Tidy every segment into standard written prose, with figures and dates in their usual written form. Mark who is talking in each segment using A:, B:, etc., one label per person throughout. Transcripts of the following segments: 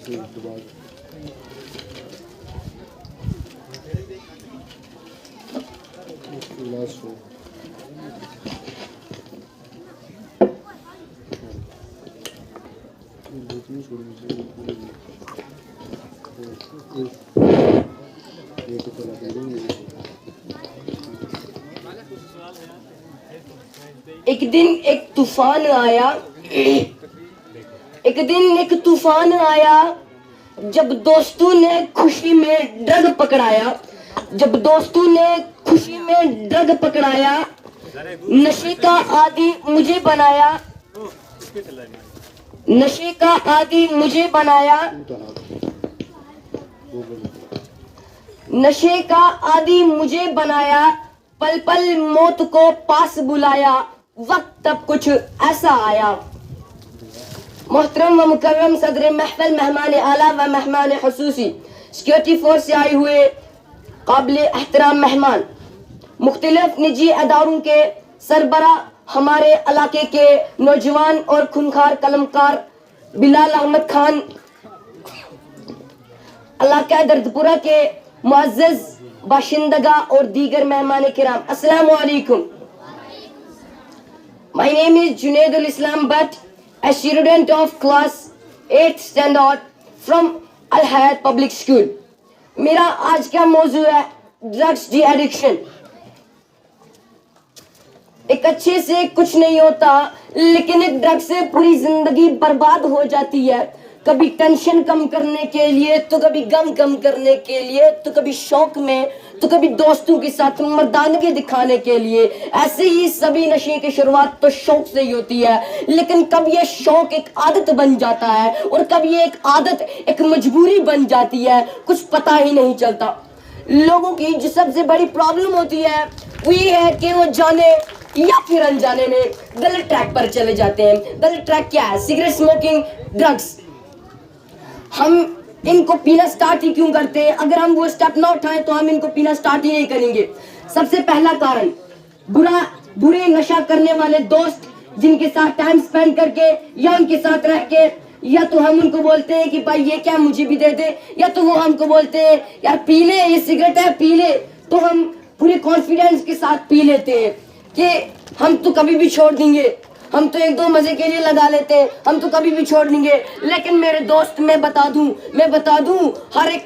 A: ایک دن ایک طوفان آیا جب دوستوں نے خوشی میں ڈرگ پکڑایا نشے کا عادی مجھے بنایا پل پل موت کو پاس بلایا وقت تب کچھ ایسا آیا. محترم و مکرم صدر محفل، مہمان اعلیٰ و مہمان خصوصی، سیکورٹی فورس سے آئے ہوئے قابل احترام مہمان، مختلف نجی اداروں کے سربراہ، ہمارے علاقے کے نوجوان اور خونخوار قلمکار بلال احمد خان، علاقہ دردپورہ کے معزز باشندگان اور دیگر مہمان کرام، السلام علیکم. My name is Junaidul Islam Bhatt, a student of class 8th standard from Al Hayat Public School. میرا آج کا موضوع ہے ڈرگس ڈی ایڈکشن. ایک اچھے سے کچھ نہیں ہوتا، لیکن ایک ڈرگ سے پوری زندگی برباد ہو جاتی ہے. کبھی ٹینشن کم کرنے کے لیے، تو کبھی غم کم کرنے کے لیے، تو کبھی شوق میں، تو کبھی دوستوں کے ساتھ مردانگی دکھانے کے لیے. ایسے ہی سبھی نشے کی شروعات تو شوق سے ہی ہوتی ہے، لیکن کب یہ شوق ایک عادت بن جاتا ہے اور کب یہ ایک عادت ایک مجبوری بن جاتی ہے، کچھ پتہ ہی نہیں چلتا. لوگوں کی جو سب سے بڑی پرابلم ہوتی ہے وہ یہ ہے کہ وہ جانے یا پھر انجانے میں غلط ٹریک پر چلے جاتے ہیں. غلط ٹریک کیا ہے؟ Cigarette smoking, drugs. ہم ان کو پینا سٹارٹ ہی کیوں کرتے ہیں؟ اگر ہم وہ سٹیپ نہ اٹھائیں تو ہم ان کو پینا سٹارٹ ہی نہیں کریں گے. سب سے پہلا کارن برے نشہ کرنے والے دوست، جن کے ساتھ ٹائم سپینڈ کر کے یا ان کے ساتھ رہ کے، یا تو ہم ان کو بولتے ہیں کہ بھائی یہ کیا مجھے بھی دے دے، یا تو وہ ہم کو بولتے ہیں یار پی لے، یہ سگریٹ ہے پی لے. تو ہم پورے کانفیڈنس کے ساتھ پی لیتے ہیں کہ ہم تو کبھی بھی چھوڑ دیں گے، ہم تو ایک دو مزے کے لیے لگا لیتے ہیں، ہم تو کبھی بھی چھوڑ دیں گے. لیکن میرے دوست میں بتا دوں ہر ایک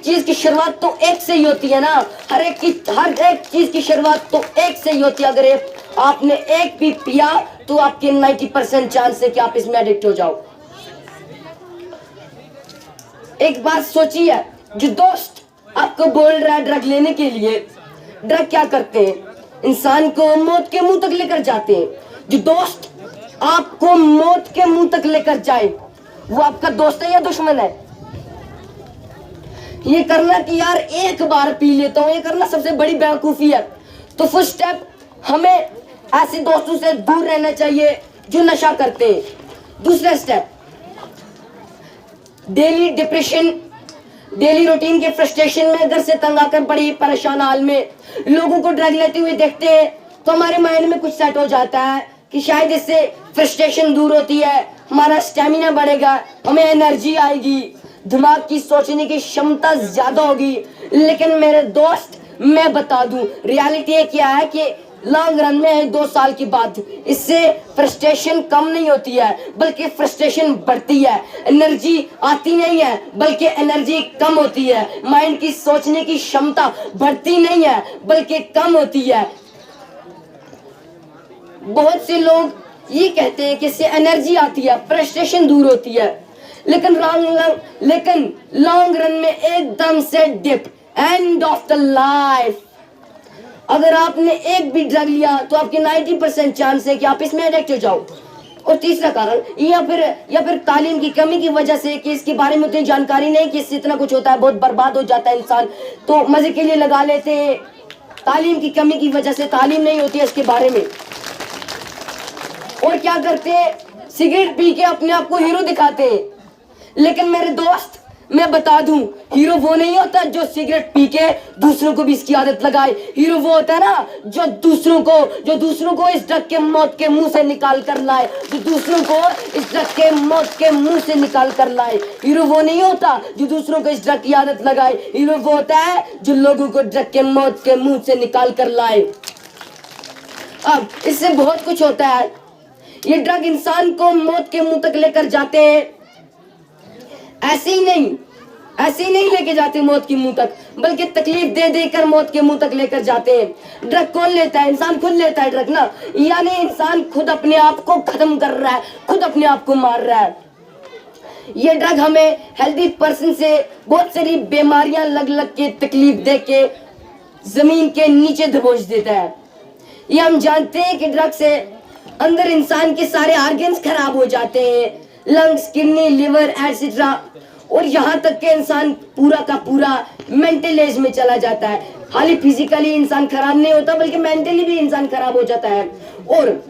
A: چیز کی شروعات تو ایک سے ہی ہوتی ہے نا. ہر ایک چیز کی شروعات تو ایک سے ہی ہوتی ہے. اگر آپ نے ایک بھی پیا تو آپ کے 90% چانس ہے کہ آپ اس میں ایڈکٹ ہو جاؤ. ایک بات سوچیے، جو دوست آپ کو بول رہا ہے ڈرگ لینے کے لیے، ڈرگ کیا کرتے ہیں؟ انسان کو موت کے منہ تک لے کر جاتے ہیں. جو دوست آپ کو موت کے منہ تک لے کر جائے وہ آپ کا دوست ہے یا دشمن ہے؟ یہ کرنا کہ یار ایک بار پی لیتا ہوں، یہ کرنا سب سے بڑی بیوقوفی ہے. تو فرسٹ سٹیپ، ہمیں ایسے دوستوں سے دور رہنا چاہیے جو نشہ کرتے ہیں. دوسرا step, daily depression, daily routine کے فرسٹریشن میں گھر سے تنگ آ کر بڑی پریشان حال میں لوگوں کو ڈرگ لیتے ہوئے دیکھتے ہیں تو ہمارے مائنڈ میں کچھ سیٹ ہو جاتا ہے کہ شاید اس سے فرسٹریشن دور ہوتی ہے، ہمارا اسٹیمنا بڑھے گا، ہمیں انرجی آئے گی، دماغ کی سوچنے کی شمتا زیادہ ہوگی. لیکن میرے دوست میں بتا دوں ریالٹی کیا ہے کہ لانگ رن میں 2 سال کی بات اس سے فرسٹریشن کم نہیں ہوتی ہے بلکہ فرسٹریشن بڑھتی ہے. انرجی آتی نہیں ہے بلکہ انرجی کم ہوتی ہے. مائنڈ کی سوچنے کی شمتا بڑھتی نہیں ہے بلکہ کم ہوتی ہے. بہت سے لوگ یہ کہتے ہیں کہ اس سے انرجی آتی ہے، فرسٹریشن دور ہوتی ہے، لیکن لانگ رن میں ایک دم سے dip, and of the life. اگر آپ نے ایک بھی ڈرگ لیا تو آپ کے 90% چانس ہے کہ آپ اس میں ایڈکٹ ہو جاؤ. اور تیسرا کارن یا پھر تعلیم کی کمی کی وجہ سے کہ اس کے بارے میں اتنی جانکاری نہیں کہ اس سے اتنا کچھ ہوتا ہے، بہت برباد ہو جاتا ہے انسان، تو مزے کے لیے لگا لیتے ہیں. تعلیم کی کمی کی وجہ سے تعلیم نہیں ہوتی ہے اس کے بارے میں. اور کیا کرتے ہیں؟ سگریٹ پی کے اپنے آپ کو ہیرو دکھاتے ہیں. لیکن میرے دوست मैं बता दूं, हीरो वो नहीं होता जो सिगरेट पी के दूसरों को भी इसकी आदत लगाए। हीरो वो होता है ना जो दूसरों को इस ड्रग के मौत के मुंह से निकाल कर लाए, जो दूसरों को इस ड्रग के मौत के मुंह से निकाल कर लाए। हीरो वो नहीं होता जो दूसरों को इस ड्रग की आदत लगाए। हीरो वो होता है जो लोगों को ड्रग के मौत के मुंह से निकाल कर लाए। अब इससे बहुत कुछ होता है। ये ड्रग इंसान को मौत के मुंह तक लेकर जाते हैं। ऐसे ही नहीं लेके जाते मौत के मुंह तक, बल्कि तकलीफ दे देकर मौत के मुंह तक लेकर जाते हैं। ड्रग कौन लेता है? इंसान खुद लेता है ड्रग ना, यानी इंसान खुद अपने आप को खत्म कर रहा है, खुद अपने आप को मार रहा है। ये ड्रग हमें हेल्दी पर्सन से बहुत सारी बीमारियां लग के तकलीफ दे के जमीन के नीचे दबोच देता है। ये हम जानते हैं कि ड्रग से अंदर इंसान के सारे ऑर्गन्स खराब हो जाते हैं, लंग्स, किडनी, लिवर एटसेट्रा, और यहाँ तक के इंसान पूरा का पूरा मेंटल एज में चला जाता है। खाली फिजिकली इंसान खराब नहीं होता, बल्कि मेंटली भी इंसान खराब हो जाता है। और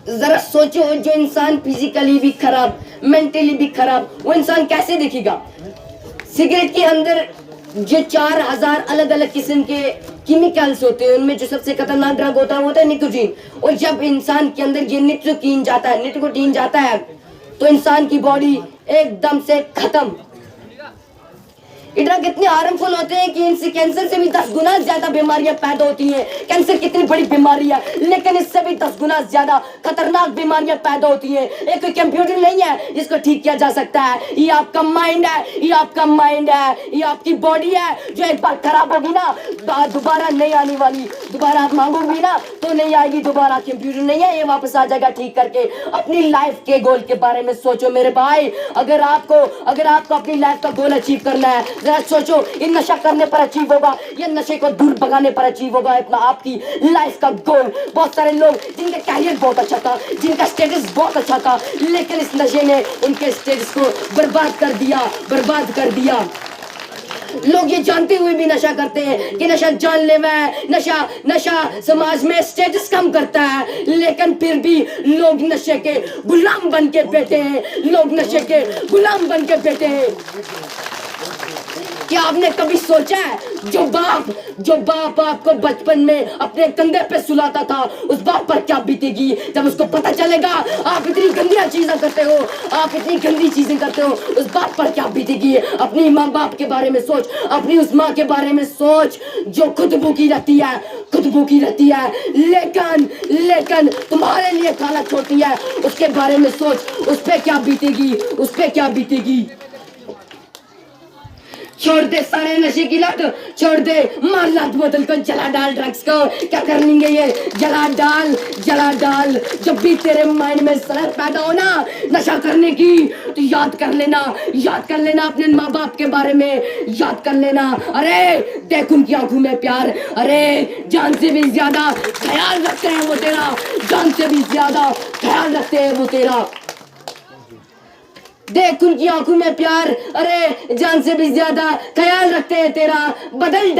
A: जरा सोचो, जो इंसान फिजिकली भी खराब, मेंटली भी खराब, वो इंसान कैसे दिखेगा? सिगरेट के अंदर जो 4000 अलग अलग किस्म के केमिकल्स होते हैं, उनमें जो सबसे खतरनाक ड्रग होता है वो होता है निकोटीन। और जब इंसान के अंदर ये निकोटीन जाता है तो इंसान की बॉडी एकदम से खत्म। ये ड्रग इतने हार्मफुल होते हैं कि इनसे कैंसर से भी 10 गुना ज्यादा बीमारियां पैदा होती हैं। कैंसर कितनी बड़ी बीमारी है, लेकिन इससे भी 10 गुना ज्यादा खतरनाक बीमारियां पैदा होती हैं। एक कोई कंप्यूटर नहीं है जिसको ठीक किया जा सकता है। ये आपका माइंड है, ये आपकी बॉडी है, जो एक बार खराब होगी ना दोबारा नहीं आने वाली। दोबारा आप मांगोगी ना तो नहीं आएगी दोबारा। कंप्यूटर नहीं है, ये वापस आ जाएगा ठीक करके। अपनी लाइफ के गोल के बारे में सोचो मेरे भाई। अगर आपको अपनी लाइफ का गोल अचीव करना है, जरा सोचो, ये नशा करने पर अचीव होगा, ये नशे को दूर भगाने पर अचीव होगा अपना आपकी लाइफ का गोल। बहुत सारे लोग जिनका कैरियर बहुत अच्छा था, जिनका स्टेटस बहुत अच्छा था, लेकिन इस नशे ने उनके स्टेटस को बर्बाद कर दिया। लोग ये जानते हुए भी नशा करते हैं कि नशा जानलेवा है, नशा समाज में स्टेटस कम करता है, लेकिन फिर भी लोग नशे के गुलाम बन के बैठे हैं। क्या आपने कभी सोचा है, जो बाप आपको बचपन में अपने कंधे पे सुलाता था, उस बाप पर क्या बीतेगी जब उसको पता चलेगा आप इतनी गंदी चीजें करते हो, उस बाप पर क्या बीतेगी? अपनी माँ बाप के बारे में सोच, अपनी उस माँ के बारे में सोच जो खुद भूखी रहती है, लेकिन तुम्हारे लिए खाना छोड़ती है। उसके बारे में सोच, उस पे क्या बीतेगी। छोड़ दे सारे नशे की लत, छोड़ दे, मार लात बोतल को, जला डाल ड्रग्स को। क्या कर लेंगे ये? जला डाल। जब भी तेरे माइंड में सनत पैदा हो ना नशा करने की, तो याद कर लेना अपने माँ बाप के बारे में, याद कर लेना। अरे देख उनकी आंखों में प्यार, अरे जान से भी ज्यादा ख्याल रखते हैं वो तेरा, देख उनकी आंखों में प्यार, अरे जान से भी ज्यादा ख्याल रखते हैं तेरा। बदल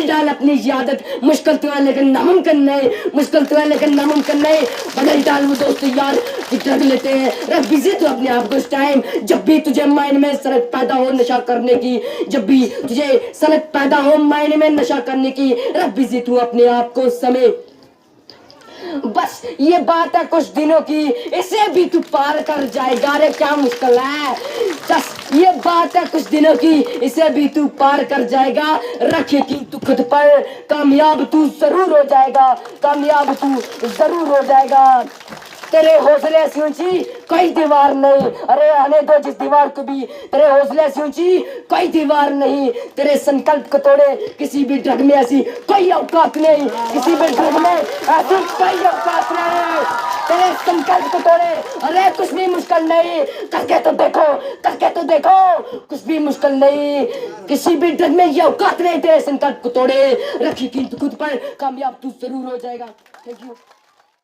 A: डाल अपनी आदत। मुश्किल तो है लेकिन नामुमकिन नहीं, बदल डाल वो दोस्त यार जो ड्रग लेते हैं। रख बिजी तो अपने आप को इस टाइम, जब भी तुझे माइंड में सनत पैदा हो नशा करने की, रख बिजी तू अपने आप को समय। बस ये बात है कुछ दिनों की, इसे भी तू पार कर जाएगा। अरे क्या मुश्किल है, बस ये बात है कुछ दिनों की, इसे भी तू पार कर जाएगा। रख यकीन तू खुद पर, कामयाब तू जरूर हो जाएगा। तेरे हौसले ऐसी ऊंची कोई दीवार नहीं, अरे आने दो जिस दीवार को भी। तेरे हौसले ऐसी ऊंची कोई दीवार नहीं, तेरे संकल्प को तोड़े किसी भी ड्रग में ऐसी कोई औकात नहीं, तेरे संकल्प को तोड़े, अरे कुछ भी मुश्किल नहीं, करके तो देखो, कुछ भी मुश्किल नहीं, किसी भी ड्रग में ये औकात नहीं। तेरे संकल्प को तोड़े, रखी कीमत खुद पर, कामयाब तू जरूर हो जाएगा। Thank you.